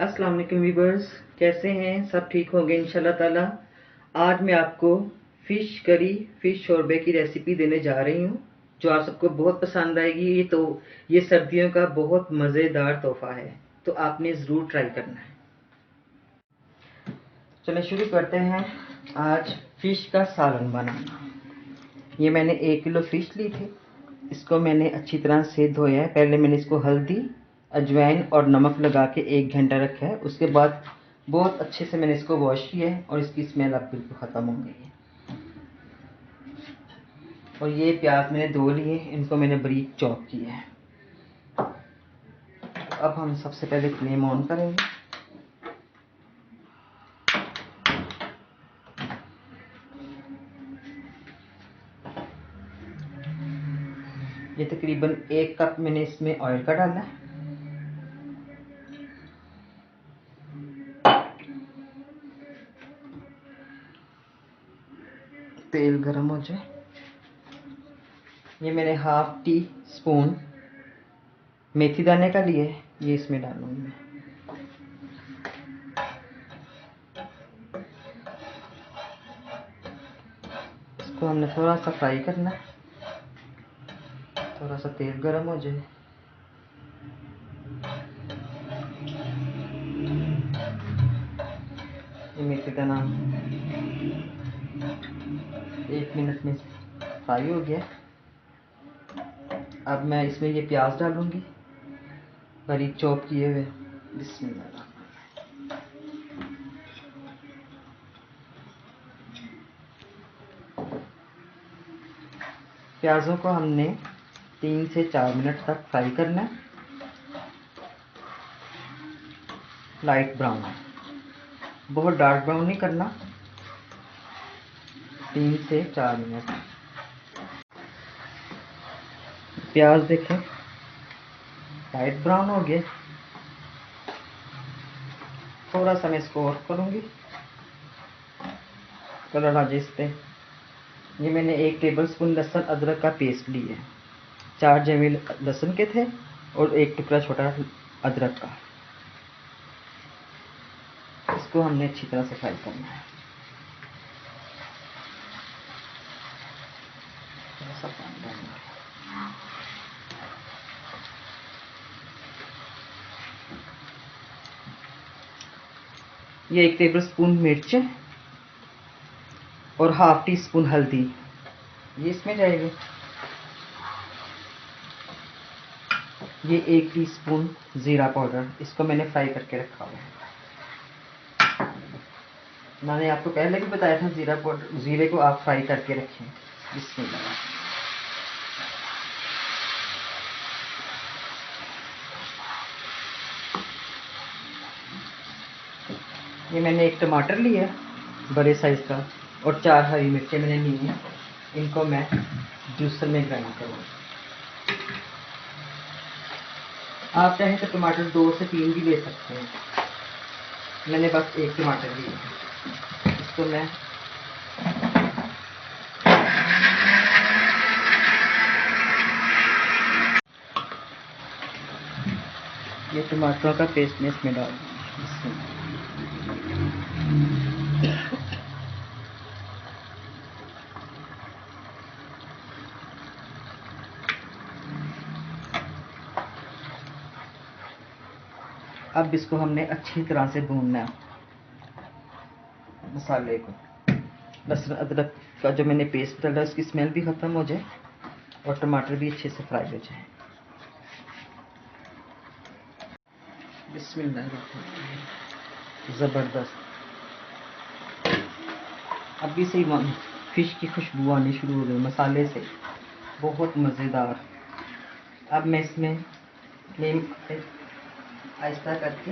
अस्सलाम वालेकुम व्यूअर्स, कैसे हैं? सब ठीक होंगे इंशाल्लाह ताला। आज मैं आपको फ़िश करी, फ़िश शोरबे की रेसिपी देने जा रही हूँ, जो आप सबको बहुत पसंद आएगी। ये सर्दियों का बहुत मज़ेदार तोहफ़ा है, तो आपने ज़रूर ट्राई करना है। चलिए शुरू करते हैं। आज फ़िश का सालन बनाना। ये मैंने 1 किलो फ़िश ली थी। इसको मैंने अच्छी तरह से धोया है। पहले मैंने इसको हल्दी, अजवाइन और नमक लगा के 1 घंटा रखा है। उसके बाद बहुत अच्छे से मैंने इसको वॉश किया है और इसकी स्मेल अब बिल्कुल ख़त्म हो गई है। और ये प्याज मैंने धो लिए, इनको मैंने बारीक चॉप किया है। अब हम सबसे पहले फ्लेम ऑन करेंगे। ये तकरीबन 1 कप मैंने इसमें ऑयल का डाला है। तेल गरम हो जाए, ये मैंने हाफ टी स्पून मेथी दाने का लिए है, ये इसमें डालूंगी मैं। इसको हमने थोड़ा सा फ्राई करना है। थोड़ा सा तेल गरम हो जाए, ये मेथी दाना 1 मिनट में फ्राई हो गया। अब मैं इसमें ये प्याज डालूंगी, बारीक चॉप किए हुए। बिस्मिल्लाह। प्याज़ों को हमने 3 से 4 मिनट तक फ्राई करना है, लाइट ब्राउन, बहुत डार्क ब्राउन नहीं करना। 3 से 4 मिनट। प्याज देखें लाइट ब्राउन हो गया। थोड़ा सा मैं इसको और करूँगी, कलर आ जाए इस पर। ये मैंने 1 टेबलस्पून लहसुन अदरक का पेस्ट लिया है। 4 जवे लहसुन के थे और 1 टुकड़ा छोटा अदरक का। इसको हमने अच्छी तरह से फ्राई करना है। थोड़ा सा पानी डालना है। ये 1 टेबलस्पून मिर्च और हाफ टी स्पून हल्दी, ये इसमें जाएगी। ये 1 टीस्पून ज़ीरा पाउडर, इसको मैंने फ्राई करके रखा हुआ है। मैंने आपको पहले भी बताया था ज़ीरा पाउडर, ज़ीरे को आप फ्राई करके रखें। बिस्मिल्लाह। ये मैंने 1 टमाटर लिया बड़े साइज़ का और 4 हरी मिर्चें मैंने ली हैं। इनको मैं जूसर में ग्राइंड करूँगा। आप चाहें तो टमाटर 2 से 3 भी ले सकते हैं। मैंने बस 1 टमाटर लिया। इसको मैं ये टमाटरों का पेस्ट मैं इसमें डाल दूँगी। अब इसको हमने अच्छी तरह से भूनना है। मसाले को, लहसुन अदरक का जो मैंने पेस्ट डाला उसकी स्मेल भी ख़त्म हो जाए और टमाटर भी अच्छे से फ्राई हो जाए। बिस्मिल्लाह, ज़बरदस्त। अभी से ही फ़िश की खुशबू आनी शुरू हो गई मसाले से, बहुत मज़ेदार। अब मैं इसमें फ्लेम आहिस्ता करके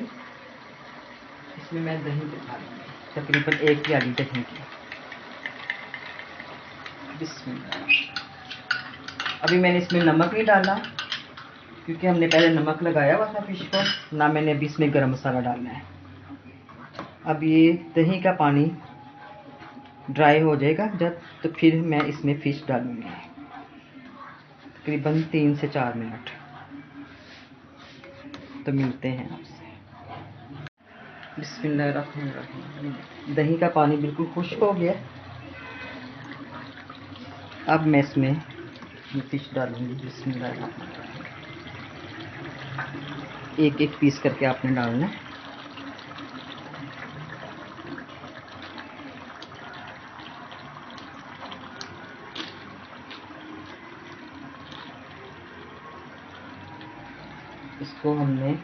इसमें मैं दही डालूँगी, तकरीबन 1 प्याली दही की। बिस्मिल्लाह। अभी मैंने इसमें नमक नहीं डाला क्योंकि हमने पहले नमक लगाया हुआ था फ़िश को, ना मैंने अभी इसमें गरम मसाला डालना है। अब ये दही का पानी ड्राई हो जाएगा जब, तो फिर मैं इसमें फ़िश डालूँगी। तकरीबन 3 से 4 मिनट। तो मिलते हैं आपसे। बिस्मिल्लाहिर्रहमानिर्रहीम। दही का पानी बिल्कुल खुश्क हो गया। अब मैं इसमें फिश डालूंगी। बिस्मिल्लाहिर्रहमानिर्रहीम। एक एक पीस करके आपने डालना है। इसको हमने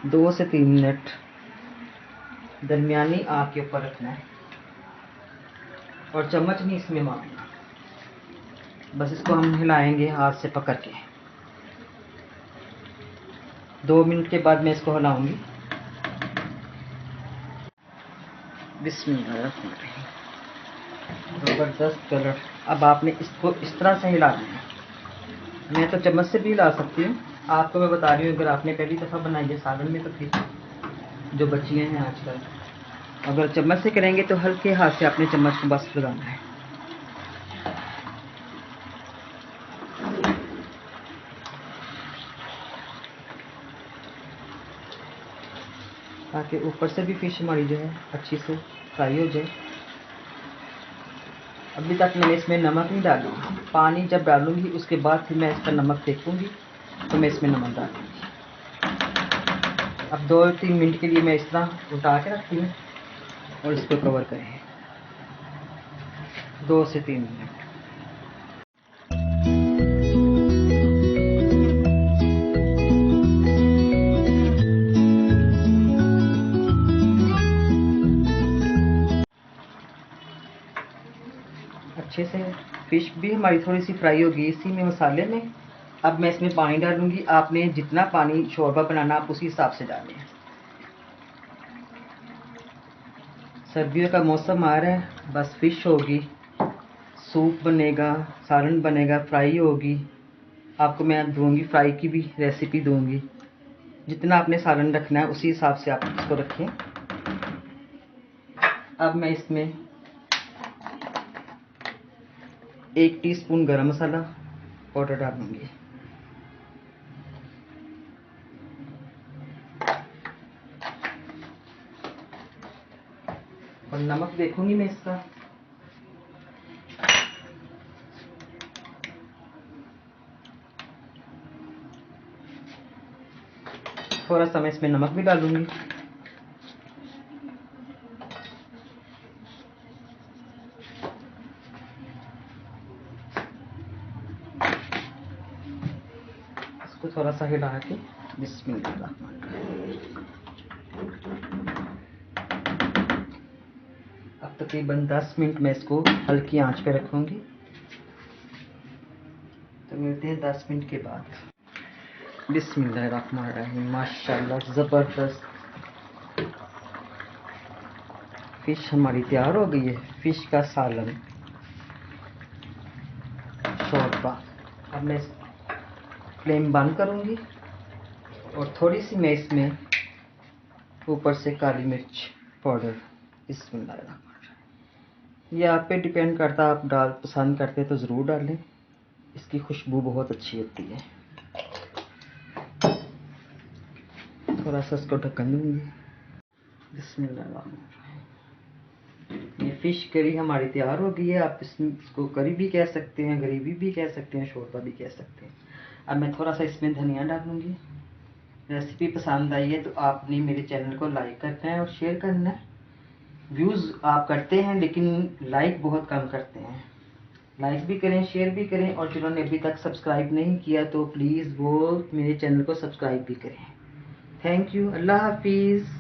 2 से 3 मिनट दरमियानी आग के ऊपर रखना है और चम्मच नहीं इसमें मारना। बस इसको हम हिलाएंगे हाथ से पकड़ के। 2 मिनट के बाद मैं इसको हिलाऊंगी। बिस्मिल्लाहिर्रहमानिर्रहीम। ज़बरदस्त कलर। अब आपने इसको इस तरह से हिलाना है। मैं तो चम्मच से भी हिला सकती हूँ, आपको मैं बता रही हूँ अगर आपने पहली दफ़ा बनाई है सालन में तो फिर जो बच्चियाँ हैं आजकल, अगर चम्मच से करेंगे तो हल्के हाथ से अपने चम्मच को बस लगाना है। ताकि ऊपर से भी फिश हमारी जो है अच्छी से फ्राई हो जाए। अभी तक मैंने इसमें नमक नहीं डाला। पानी जब डालूंगी उसके बाद फिर मैं इसका नमक देखूंगी तो मैं इसमें नमक डालूंगी। अब 2-3 मिनट के लिए मैं इस तरह उल्टा के रखती हूँ और इसको कवर करें 2 से 3 मिनट। अच्छे से फिश भी हमारी थोड़ी सी फ्राई होगी इसी में मसाले में। अब मैं इसमें पानी डालूंगी। आपने जितना पानी शोरबा बनाना आप उसी हिसाब से डालें। सर्दियों का मौसम आ रहा है, बस फिश होगी, सूप बनेगा, सालन बनेगा, फ्राई होगी। आपको मैं दूंगी फ्राई की भी रेसिपी दूंगी। जितना आपने सालन रखना है उसी हिसाब से आप इसको रखें। अब मैं इसमें 1 टीस्पून गरम मसाला पाउडर डालूंगी। और नमक देखूंगी मैं इसका। थोड़ा सा मैं इसमें नमक भी डालूंगी। इसको थोड़ा सा हिला के बिस्मिल्लाहिर्रहमानिर्रहीम। अब तकरीबन 10 मिनट मैं इसको हल्की आंच पे रखूंगी। तो मिलते हैं 10 मिनट के बाद। बिस्मिल्लाहिर्रहमानिर्रहीम। माशाल्लाह ज़बरदस्त फिश हमारी तैयार हो गई है। फिश का सालन शोरबा। अब मैं फ्लेम बंद करूंगी और थोड़ी सी मैं इसमें ऊपर से काली मिर्च पाउडर। बिस्मिल्लाहिर्रहमानिर्रहीम। ये आप पे डिपेंड करता है, आप डाल पसंद करते तो ज़रूर डालें, इसकी खुशबू बहुत अच्छी होती है। थोड़ा सा इसको ढक्कन दूंगी। बिस्मिल्लाहिर्रहमानिर्रहीम। ये फ़िश करी हमारी तैयार हो गई है। आप इसको करी भी कह सकते हैं, ग्रेवी भी कह सकते हैं, शोरबा भी कह सकते हैं। अब मैं थोड़ा सा इसमें धनिया डालूंगी। रेसिपी पसंद आई है तो आपने मेरे चैनल को लाइक करना है और शेयर करना है। व्यूज़ आप करते हैं लेकिन लाइक बहुत कम करते हैं। लाइक भी करें, शेयर भी करें, और जिन्होंने अभी तक सब्सक्राइब नहीं किया तो प्लीज़ वो मेरे चैनल को सब्सक्राइब भी करें। Thank you. अल्लाह हाफिज़।